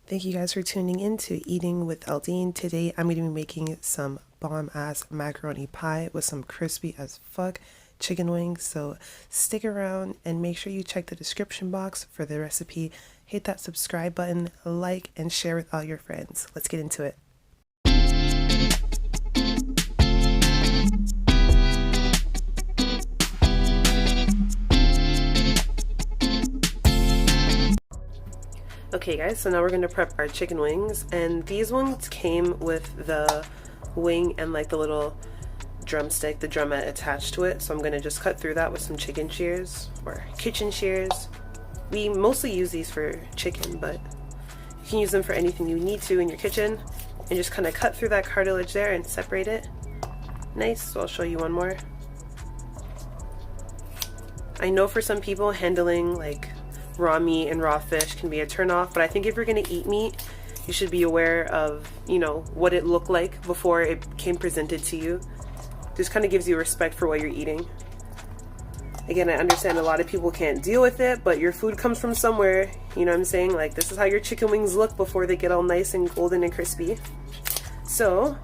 Thank you guys for tuning in to Eating with Eldine. Today I'm going to be making some bomb-ass macaroni pie with some crispy as fuck chicken wings. So stick around and make sure you check the description box for the recipe. Hit that subscribe button, like, and share with all your friends. Let's get into it. Okay guys, so now we're going to prep our chicken wings, and these ones came with the wing and like the little drumstick, the drumette attached to it. So I'm going to just cut through that with some chicken shears or kitchen shears. We mostly use these for chicken, but you can use them for anything you need to in your kitchen, and just kind of cut through that cartilage there and separate it. Nice. So I'll show you one more. I know for some people handling like raw meat and raw fish can be a turn off, but I think if you're going to eat meat, you should be aware of, you know, what it looked like before it came presented to you. Just kind of gives you respect for what you're eating. Again, I understand a lot of people can't deal with it, but your food comes from somewhere, you know what I'm saying? Like, this is how your chicken wings look before they get all nice and golden and crispy. So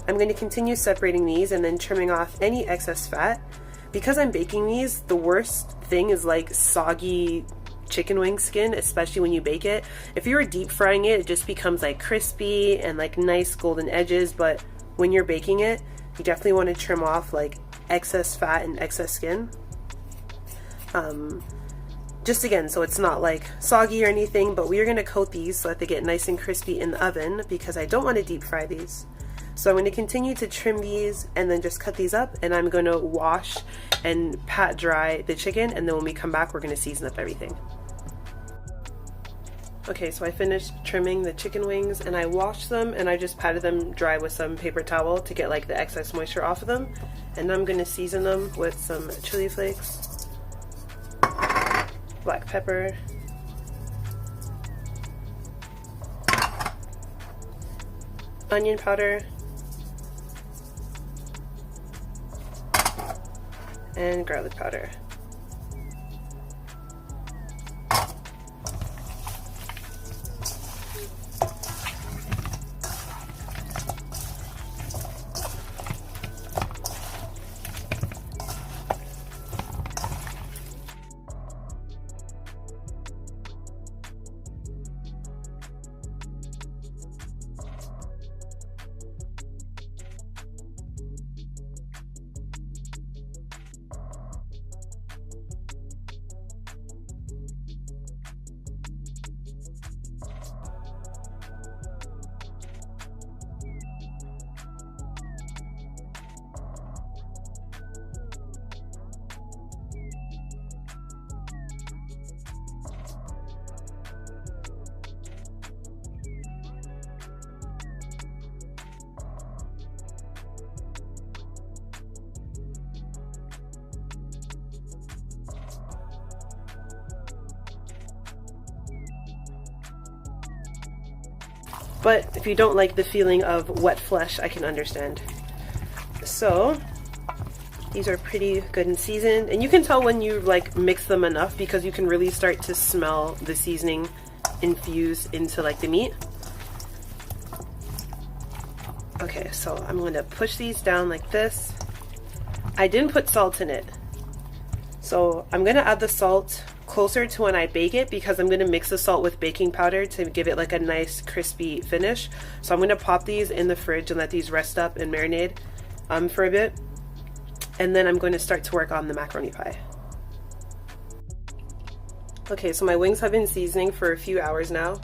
I'm going to continue separating these and then trimming off any excess fat. Because I'm baking these, the worst thing is like soggy chicken wing skin, especially when you bake it. If you were deep frying it, it just becomes like crispy and like nice golden edges, but when you're baking it, you definitely want to trim off like excess fat and excess skin. Just again, so it's not like soggy or anything, but we are going to coat these so that they get nice and crispy in the oven because I don't want to deep fry these. So I'm going to continue to trim these and then just cut these up, and I'm going to wash and pat dry the chicken, and then when we come back we're going to season up everything. Okay, so I finished trimming the chicken wings and I washed them and I just patted them dry with some paper towel to get like the excess moisture off of them. And now I'm going to season them with some chili flakes, black pepper, onion powder, and garlic powder. But if you don't like the feeling of wet flesh, I can understand. So these are pretty good and seasoned, and you can tell when you like mix them enough because you can really start to smell the seasoning infuse into like the meat. Okay, so I'm going to push these down like this. I didn't put salt in it, so I'm going to add the salt closer to when I bake it because I'm going to mix the salt with baking powder to give it like a nice crispy finish. So I'm going to pop these in the fridge and let these rest up and marinate for a bit, and then I'm going to start to work on the macaroni pie. Okay, so my wings have been seasoning for a few hours now,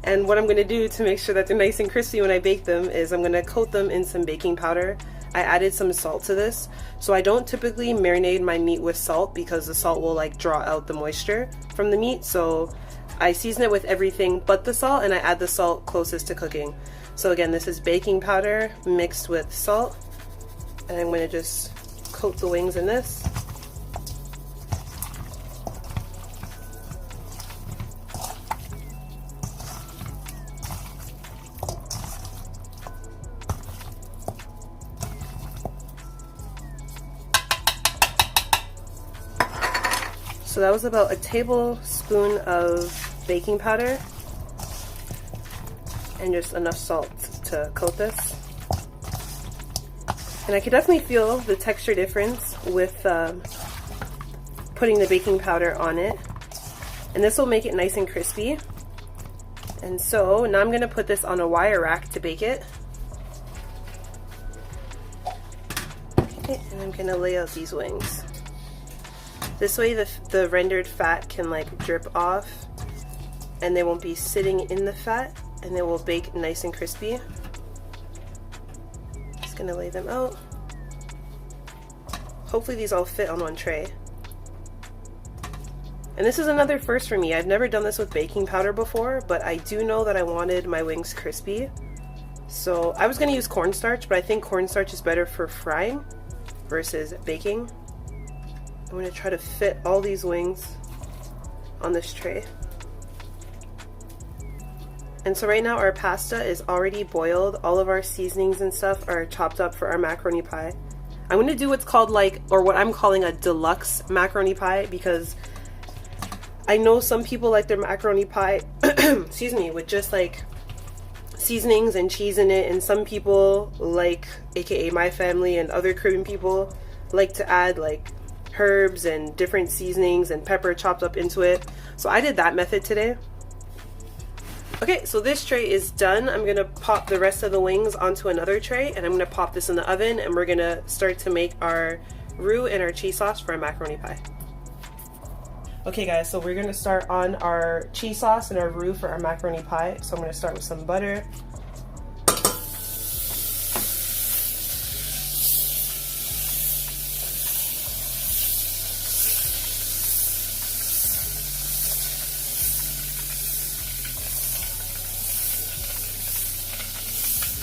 and what I'm going to do to make sure that they're nice and crispy when I bake them is I'm going to coat them in some baking powder. I added some salt to this, so I don't typically marinate my meat with salt because the salt will like draw out the moisture from the meat. So I season it with everything but the salt, and I add the salt closest to cooking. So again, this is baking powder mixed with salt, and I'm going to just coat the wings in this. So that was about a tablespoon of baking powder. and just enough salt to coat this. And I can definitely feel the texture difference with putting the baking powder on it. And this will make it nice and crispy. And so now I'm going to put this on a wire rack to bake it. Okay, and I'm going to lay out these wings. This way the rendered fat can like drip off and they won't be sitting in the fat, and they will bake nice and crispy. Just going to lay them out. Hopefully these all fit on one tray. And this is another first for me. I've never done this with baking powder before, but I do know that I wanted my wings crispy. So I was going to use cornstarch, but I think cornstarch is better for frying versus baking. I'm going to try to fit all these wings on this tray. And so right now our pasta is already boiled. All of our seasonings and stuff are chopped up for our macaroni pie. I'm going to do what's called like, or what I'm calling a deluxe macaroni pie, because I know some people like their macaroni pie, excuse me, with just like seasonings and cheese in it, and some people like, aka my family and other Caribbean people, like to add like herbs and different seasonings and pepper chopped up into it. So I did that method today. Okay, so this tray is done. I'm gonna pop the rest of the wings onto another tray, and I'm gonna pop this in the oven, and we're gonna start to make our roux and our cheese sauce for our macaroni pie. Okay guys, so we're gonna start on our cheese sauce and our roux for our macaroni pie. So I'm gonna start with some butter.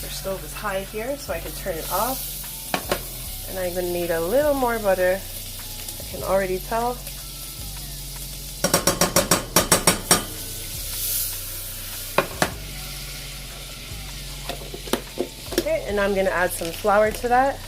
Our stove is high here, so I can turn it off. And I'm gonna need a little more butter. I can already tell. Okay, and I'm gonna add some flour to that.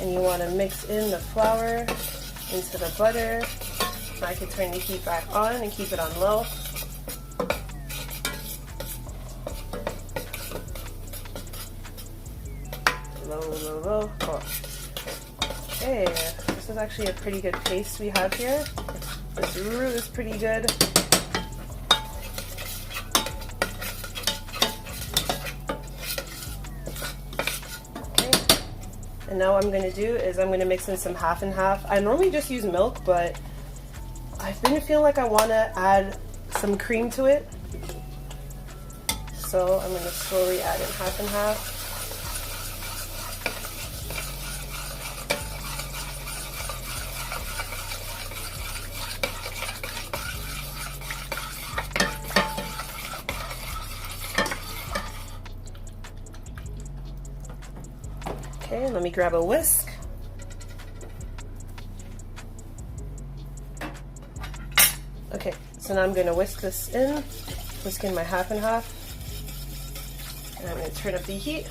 And you want to mix in the flour into the butter. I can turn the heat back on and keep it on low. Low. Oh. Okay, this is actually a pretty good paste we have here. This roux is pretty good. And now what I'm going to do is I'm going to mix in some half and half. I normally just use milk, but I've been feeling like I want to add some cream to it. So I'm going to slowly add in half and half. Okay, let me grab a whisk. Okay, so now I'm going to whisk this in, whisk in my half and half, and I'm going to turn up the heat.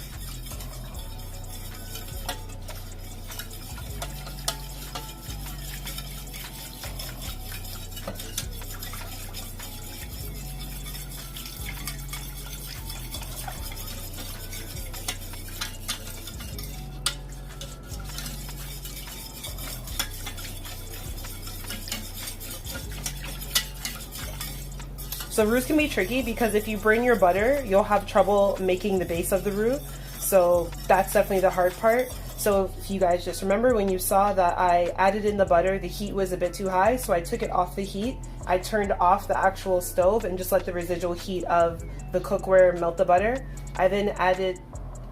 So roux can be tricky because if you burn your butter, you'll have trouble making the base of the roux. So that's definitely the hard part. So if you guys just remember, when you saw that I added in the butter, the heat was a bit too high, so I took it off the heat. I turned off the actual stove and just let the residual heat of the cookware melt the butter. I then added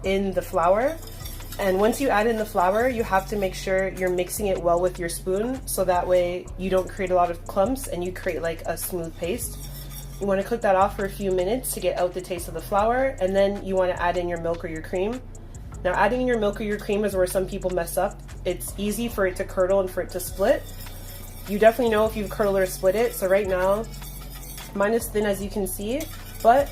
in the flour. And once you add in the flour, you have to make sure you're mixing it well with your spoon, so that way you don't create a lot of clumps and you create like a smooth paste. You want to cook that off for a few minutes to get out the taste of the flour, and then you want to add in your milk or your cream. Now adding in your milk or your cream is where some people mess up. It's easy for it to curdle and for it to split. you definitely know if you've curdled or split it. So right now, mine is thin as you can see, but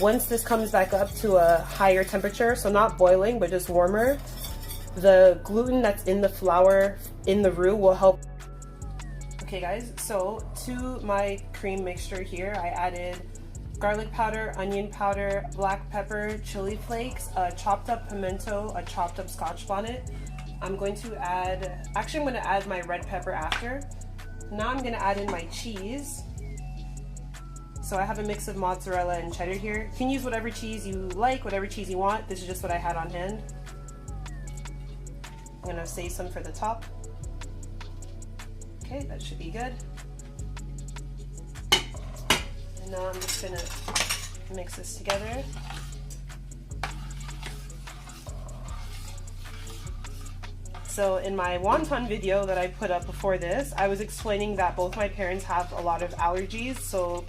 once this comes back up to a higher temperature, so not boiling, but just warmer, the gluten that's in the flour in the roux will help. Okay guys, so to my cream mixture here, I added garlic powder, onion powder, black pepper, chili flakes, a chopped up pimento, a chopped up scotch bonnet. I'm going to add, actually I'm going to add my red pepper after. Now I'm going to add in my cheese. So I have a mix of mozzarella and cheddar here. You can use whatever cheese you like, whatever cheese you want. This is just what I had on hand. I'm going to save some for the top. Okay, that should be good. And now I'm just going to mix this together. So in my wonton video that I put up before this, I was explaining that both my parents have a lot of allergies. So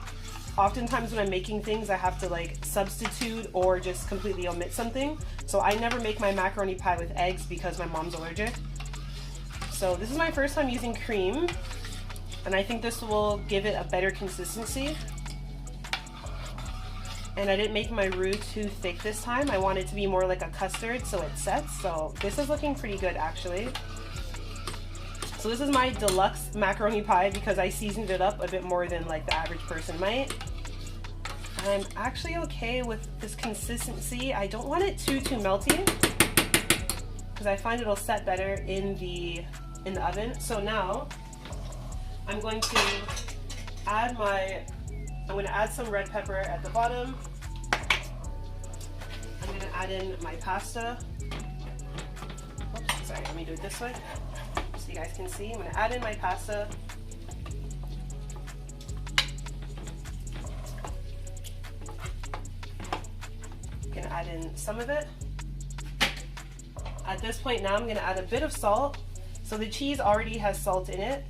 oftentimes when I'm making things, I have to like substitute or just completely omit something. So I never make my macaroni pie with eggs because my mom's allergic. So this is my first time using cream, and I think this will give it a better consistency. And I didn't make my roux too thick this time. I want it to be more like a custard so it sets. So this is looking pretty good actually. So this is my deluxe macaroni pie because I seasoned it up a bit more than like the average person might. And I'm actually okay with this consistency. I don't want it too melty because I find it'll set better in the oven. So now I'm going to add some red pepper at the bottom. I'm going to add in my pasta. Oops, sorry, let me do it this way so you guys can see. I'm going to add in my pasta. I'm going to add in some of it. At this point now I'm going to add a bit of salt. So the cheese already has salt in it.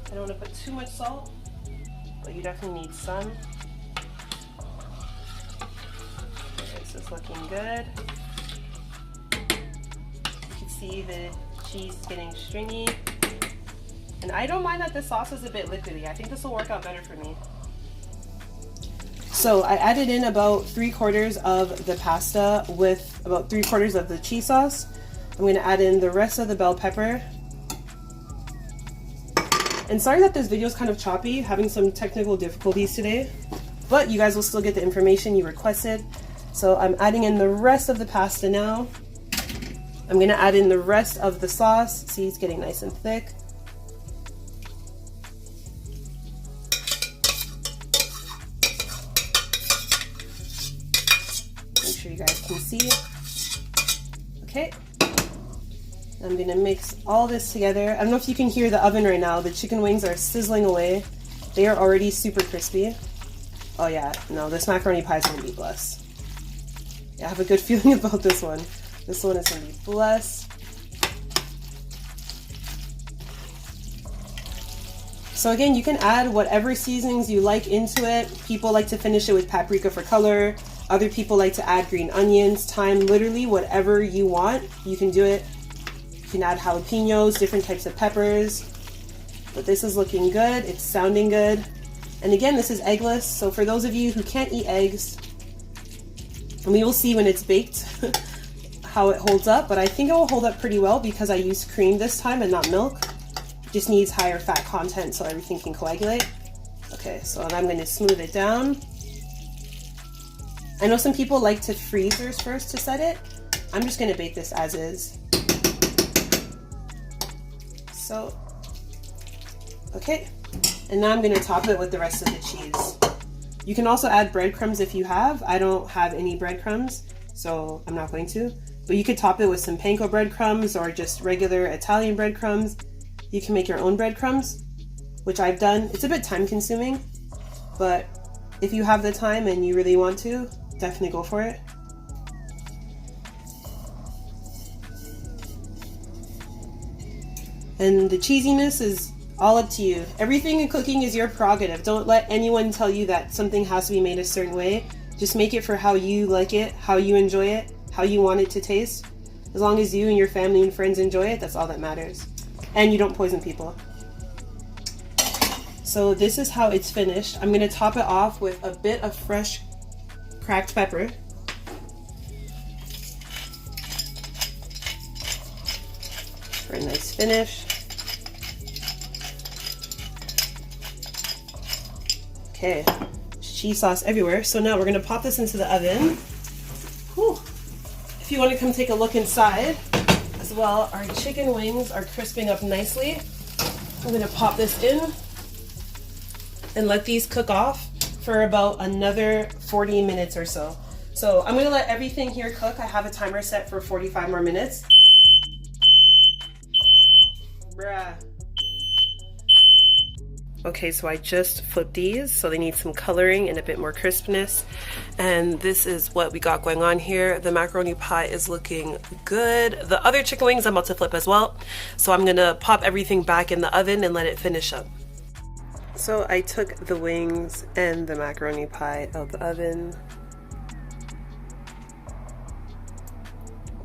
I don't want to put too much salt, but you definitely need some. Okay, this is looking good. You can see the cheese getting stringy. And I don't mind that the sauce is a bit liquidy. I think this will work out better for me. So I added in about 3/4 of the pasta with about 3/4 of the cheese sauce. I'm going to add in the rest of the bell pepper. And sorry that this video is kind of choppy, having some technical difficulties today, but you guys will still get the information you requested. So I'm adding in the rest of the pasta now. I'm going to add in the rest of the sauce. See, it's getting nice and thick. Make sure you guys can see. Okay. I'm gonna mix all this together. I don't know if you can hear the oven right now. The chicken wings are sizzling away. They are already super crispy. Oh yeah, no, this macaroni pie is gonna be blessed. Yeah, I have a good feeling about this one. This one is gonna be blessed. So again, you can add whatever seasonings you like into it. People like to finish it with paprika for color. Other people like to add green onions, thyme, literally whatever you want, you can do it. You can add jalapenos, different types of peppers. But this is looking good, it's sounding good. And again, this is eggless, so for those of you who can't eat eggs, and we will see when it's baked how it holds up, but I think it will hold up pretty well because I used cream this time and not milk. It just needs higher fat content so everything can coagulate. Okay, so I'm going to smooth it down. I know some people like to freeze theirs first to set it. I'm just going to bake this as is. So, okay, and now I'm going to top it with the rest of the cheese. You can also add breadcrumbs if you have. I don't have any breadcrumbs, so I'm not going to. But you could top it with some panko breadcrumbs or just regular Italian breadcrumbs. You can make your own breadcrumbs, which I've done. It's a bit time consuming, but if you have the time and you really want to, definitely go for it. And the cheesiness is all up to you. Everything in cooking is your prerogative. Don't let anyone tell you that something has to be made a certain way. Just make it for how you like it, how you enjoy it, how you want it to taste. As long as you and your family and friends enjoy it, that's all that matters. And you don't poison people. So this is how it's finished. I'm gonna top it off with a bit of fresh cracked pepper. For a nice finish. Okay, cheese sauce everywhere. So now we're gonna pop this into the oven. Whew. If you wanna come take a look inside as well, our chicken wings are crisping up nicely. I'm gonna pop this in and let these cook off for about another 40 minutes or so. So I'm gonna let everything here cook. I have a timer set for 45 more minutes. Bruh. Okay, so I just flipped these, so they need some coloring and a bit more crispness. And this is what we got going on here. The macaroni pie is looking good. The other chicken wings I'm about to flip as well. So I'm gonna pop everything back in the oven and let it finish up. So I took the wings and the macaroni pie out of the oven.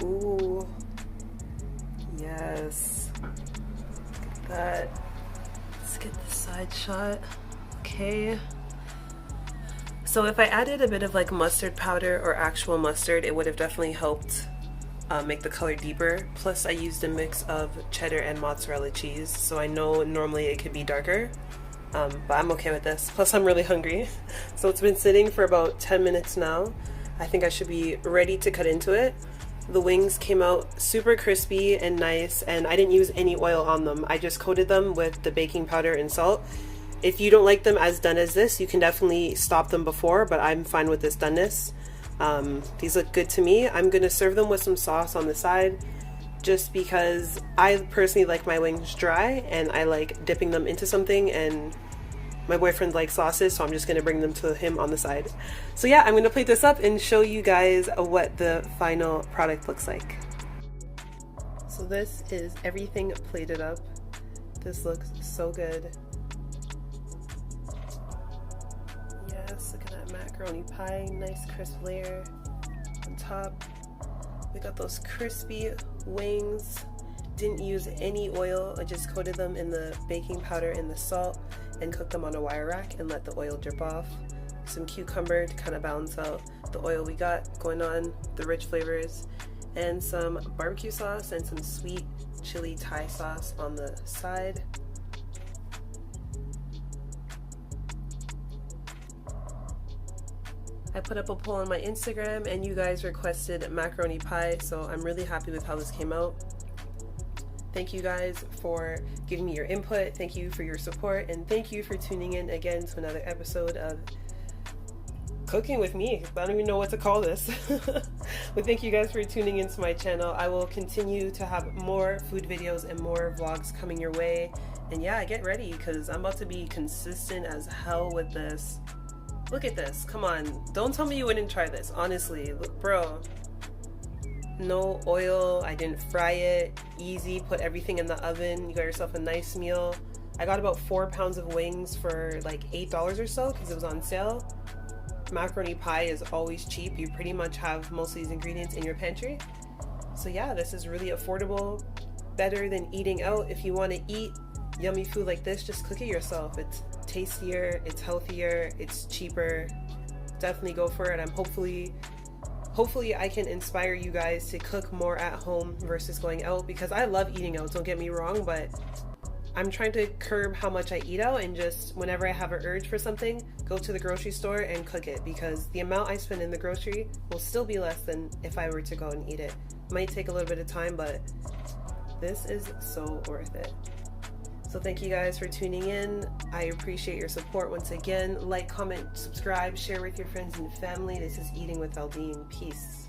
Ooh, yes, look at that. Let's get the side shot. Okay. So if I added a bit of like mustard powder or actual mustard, it would have definitely helped make the color deeper. Plus I used a mix of cheddar and mozzarella cheese, so I know normally it could be darker, but I'm okay with this. Plus I'm really hungry. So it's been sitting for about 10 minutes now. I think I should be ready to cut into it. The wings came out super crispy and nice, and I didn't use any oil on them. I just coated them with the baking powder and salt. If you don't like them as done as this, you can definitely stop them before, but I'm fine with this doneness. These look good to me. I'm gonna serve them with some sauce on the side, just because I personally like my wings dry and I like dipping them into something, and my boyfriend likes sauces, so I'm just gonna bring them to him on the side. So yeah, I'm gonna plate this up and show you guys what the final product looks like. So this is everything plated up. This looks so good. Yes, look at that macaroni pie, nice crisp layer on top. We got those crispy wings. Didn't use any oil, I just coated them in the baking powder and the salt and cooked them on a wire rack and let the oil drip off. Some cucumber to kind of balance out the oil we got going on, the rich flavors, and some barbecue sauce and some sweet chili Thai sauce on the side. I put up a poll on my Instagram and you guys requested macaroni pie, so I'm really happy with how this came out. Thank you guys for giving me your input, thank you for your support, and thank you for tuning in again to another episode of Cooking with me. I don't even know what to call this. But thank you guys for tuning into my channel. I will continue to have more food videos and more vlogs coming your way. And yeah, get ready because I'm about to be consistent as hell with this. Look at this, come on. Don't tell me you wouldn't try this, honestly. Look, bro. No oil, I didn't fry it, easy, put everything in the oven, you got yourself a nice meal. I got about 4 pounds of wings for like $8 or so because it was on sale. Macaroni pie is always cheap, you pretty much have most of these ingredients in your pantry. So yeah, this is really affordable, better than eating out. If you want to eat yummy food like this, just cook it yourself. It's tastier, it's healthier, it's cheaper. Definitely go for it. I'm hopefully I can inspire you guys to cook more at home versus going out, because I love eating out, don't get me wrong, but I'm trying to curb how much I eat out and just whenever I have an urge for something, go to the grocery store and cook it, because the amount I spend in the grocery will still be less than if I were to go and eat it. Might take a little bit of time, but this is so worth it. So thank you guys for tuning in. I appreciate your support once again. Like, comment, subscribe, share with your friends and family. This is Eating with Aldine. Peace.